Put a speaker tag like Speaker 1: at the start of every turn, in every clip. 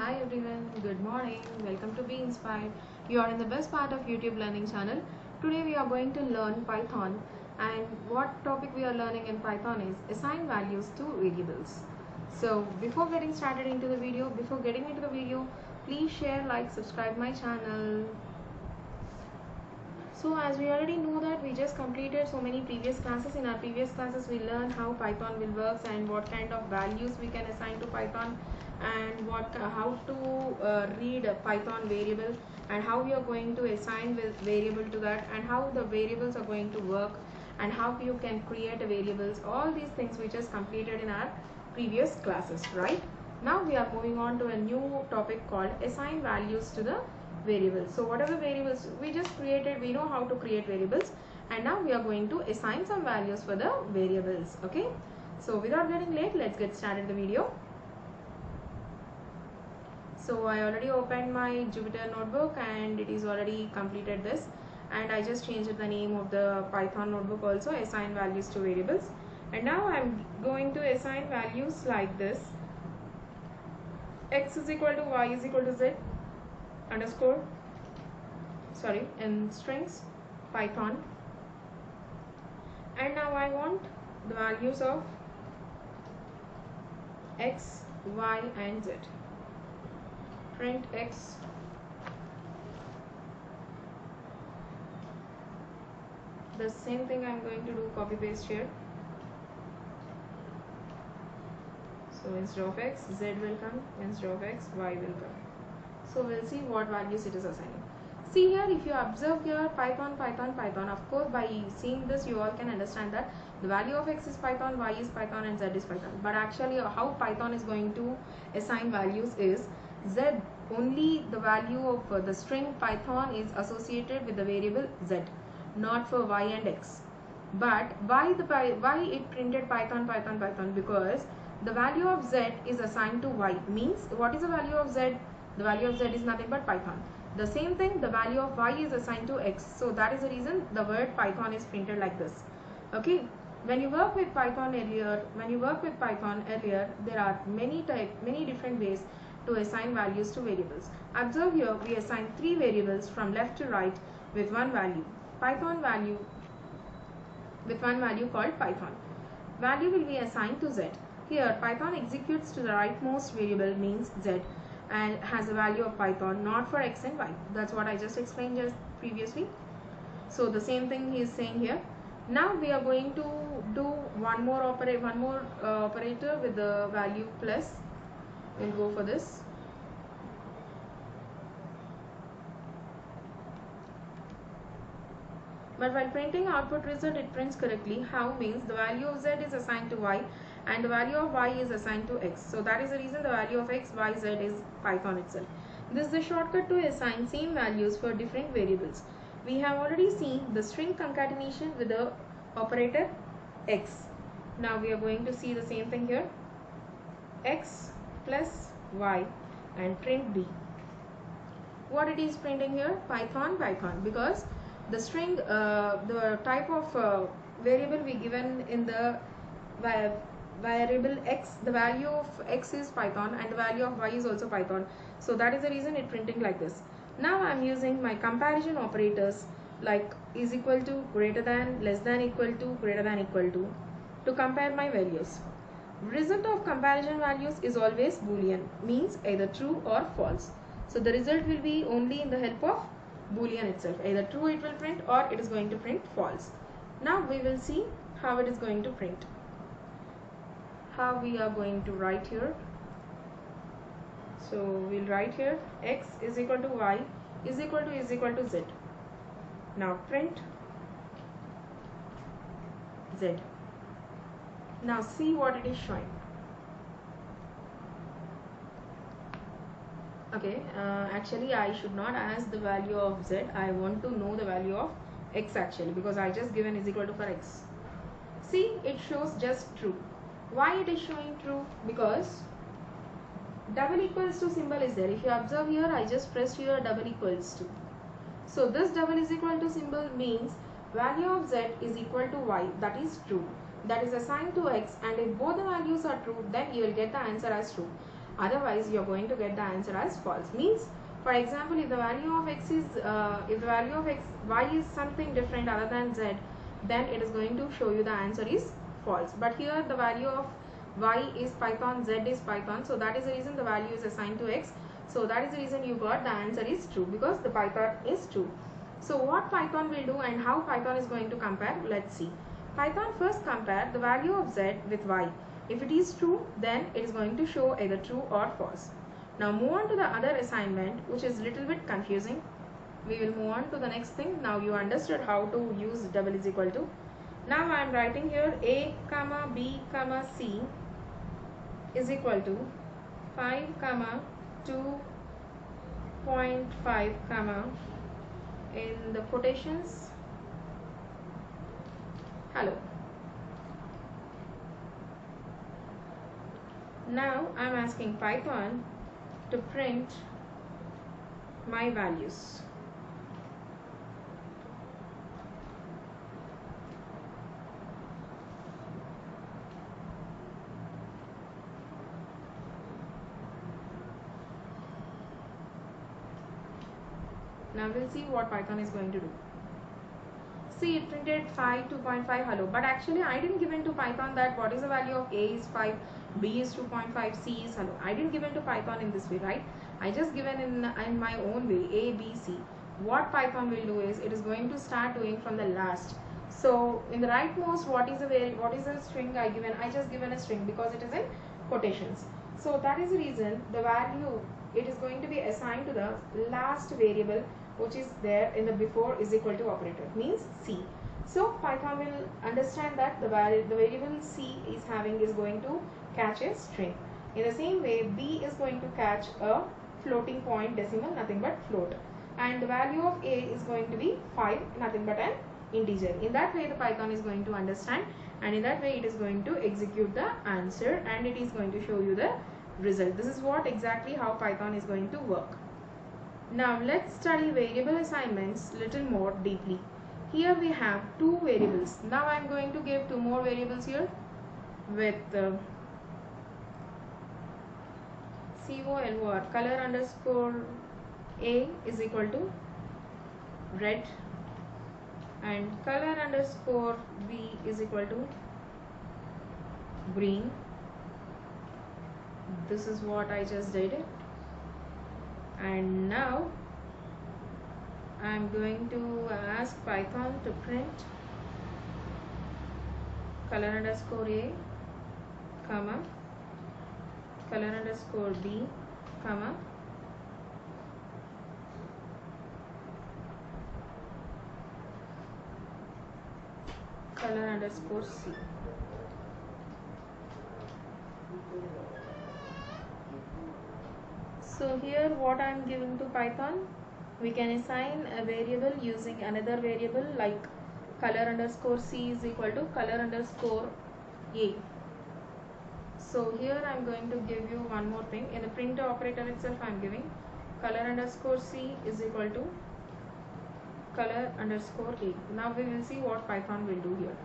Speaker 1: Hi everyone, good morning. Welcome to Be Inspired. You are in the best part of YouTube learning channel. Today we are going to learn Python, and what topic we are learning in Python is assign values to variables. So before getting started into the video, please share, like, subscribe my channel. So as we already know that we just completed so many previous classes. In our previous classes we learned how Python will works and what kind of values we can assign to Python, and how to read a Python variable, and how we are going to assign variable to that, and how the variables are going to work, and how you can create a variables. All these things we just completed in our previous classes, right? Now we are moving on to a new topic called assign values to the variables. So whatever variables we just created, we know how to create variables, and now we are going to assign some values for the variables. Okay, so without getting late, let's get started the video. So I already opened my Jupyter notebook and it is already completed this, and I just changed the name of the Python notebook also, assign values to variables. And now I'm going to assign values like this: x is equal to y is equal to z underscore, sorry, in strings Python. And now I want the values of x, y and z. Print x, the same thing I'm going to do, copy paste here. So instead of x, z will come, instead of x, y will come. So we'll see what values it is assigning. See here, if you observe here, Python, of course by seeing this you all can understand that the value of x is Python, y is Python and z is Python. But actually how Python is going to assign values is z, only the value of the string Python is associated with the variable z, not for y and x. But why it printed Python? Because the value of z is assigned to y. Means what is the value of z? The value of z is nothing but Python. The same thing, the value of y is assigned to x. So that is the reason the word Python is printed like this. Okay. When you work with Python earlier, there are many different ways to assign values to variables. Observe here, we assign 3 variables from left to right with one value. Python value with one value called Python. Value will be assigned to z. Here Python executes to the rightmost variable, means z, and has a value of Python, not for x and y. That's what I just explained just previously. So the same thing he is saying here. Now we are going to do one more operator with the value plus. We'll go for this. But while printing output result, it prints correctly. How? Means the value of z is assigned to y and the value of y is assigned to x. So that is the reason the value of x, y, z is Python itself. This is the shortcut to assign same values for different variables. We have already seen the string concatenation with the operator x. Now we are going to see the same thing here. X plus y and print b. What it is printing here? Python, because the string, the type of variable we given in the variable x, the value of x is Python and the value of y is also Python. So that is the reason it printing like this. Now I am using my comparison operators like is equal to, greater than, less than equal to, greater than equal to compare my values. Result of comparison values is always Boolean, means either true or false. So the result will be only in the help of Boolean itself. Either true it will print or it is going to print false. Now we will see how it is going to print. How we are going to write here. So we'll write here x is equal to y is equal to z. Now print z. Now see what it is showing. Okay, actually I should not ask the value of z. I want to know the value of x actually, because I just given is equal to for x. See, it shows just true. Why it is showing true? Because double equals to symbol is there. If you observe here, I just pressed here double equals to. So this double is equal to symbol means value of z is equal to y, that is true. That is assigned to x, and if both the values are true, then you will get the answer as true. otherwise you're going to get the answer as false. Means, for example, if the value of x is y is something different other than z, then it is going to show you the answer is false. But here the value of y is Python, z is Python, so that is the reason the value is assigned to x. So that is the reason you got the answer is true, because the Python is true. So what Python will do and how Python is going to compare, let's see. Python first compare the value of z with y. If it is true, then it is going to show either true or false. Now move on to the other assignment, which is little bit confusing. We will move on to the next thing. Now you understood how to use double is equal to. Now I am writing here a comma b comma c is equal to 5 comma 2.5 comma in the quotations hello. Now I am asking Python to print my values. Now we'll see what Python is going to do. See, it printed 5, 2.5, hello. But actually I didn't give in to Python that what is the value of a is 5, b is 2.5, c is hello. I didn't give in to Python in this way, right? I just given in my own way, a, b, c. What Python will do is, it is going to start doing from the last. So in the rightmost, what is the string I given? I just given a string because it is in quotations. So that is the reason the value, it is going to be assigned to the last variable which is there in the before is equal to operator, means c. So Python will understand that the variable c is going to catch a string. In the same way, b is going to catch a floating point decimal, nothing but float, and the value of a is going to be 5, nothing but an integer. In that way the Python is going to understand, and in that way it is going to execute the answer and it is going to show you the result. This is what exactly how Python is going to work. Now let's study variable assignments little more deeply. Here we have two variables. Now I am going to give two more variables here with COLOR, color underscore A is equal to red and color underscore B is equal to green. This is what I just did it. And now I am going to ask Python to print color underscore A, comma, color underscore B, comma, color underscore C. So here what I am giving to Python, we can assign a variable using another variable like color underscore C is equal to color underscore A. So here I am going to give you one more thing. In the print operator itself I am giving color underscore C is equal to color underscore A. Now we will see what Python will do here.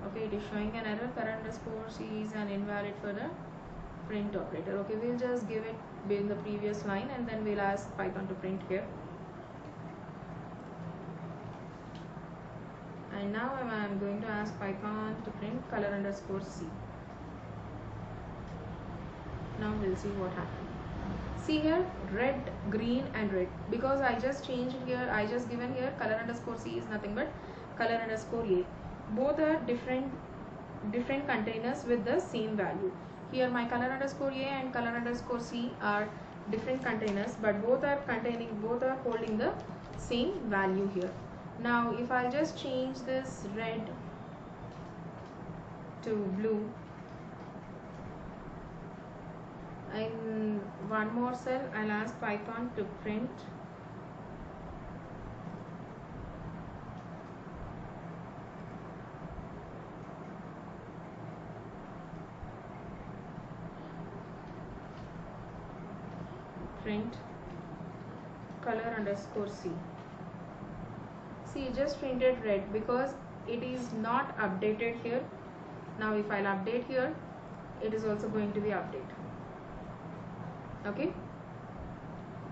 Speaker 1: Okay, it is showing an error, color underscore C is an invalid for the print operator. Okay, we'll just give it in the previous line and then we'll ask Python to print here. And now I'm going to ask Python to print color underscore C. Now we'll see what happened. See here, red, green and red, because I just changed here, I just given here color underscore C is nothing but color underscore A. Both are different containers with the same value. Here my color underscore A and color underscore C are different containers, but both are holding the same value here. Now if I just change this red to blue, in one more cell I'll ask Python to print color underscore C. See, it just printed red because it is not updated here. Now if I'll update here, it is also going to be updated. Okay,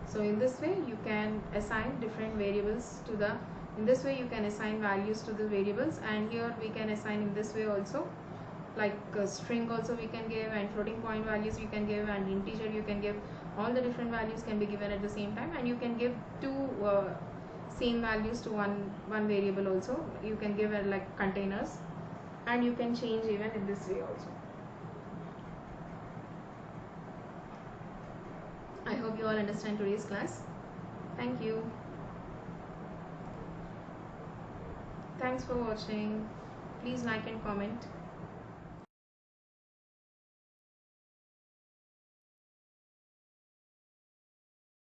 Speaker 1: so in this way you can assign different variables to the, in this way you can assign values to the variables, and here we can assign in this way also, like string also we can give, and floating point values we can give, and integer you can give. All the different values can be given at the same time, and you can give two same values to one variable also. You can give like containers, and you can change even in this way also. I hope you all understand today's class. Thank you. Thanks for watching. Please like and comment.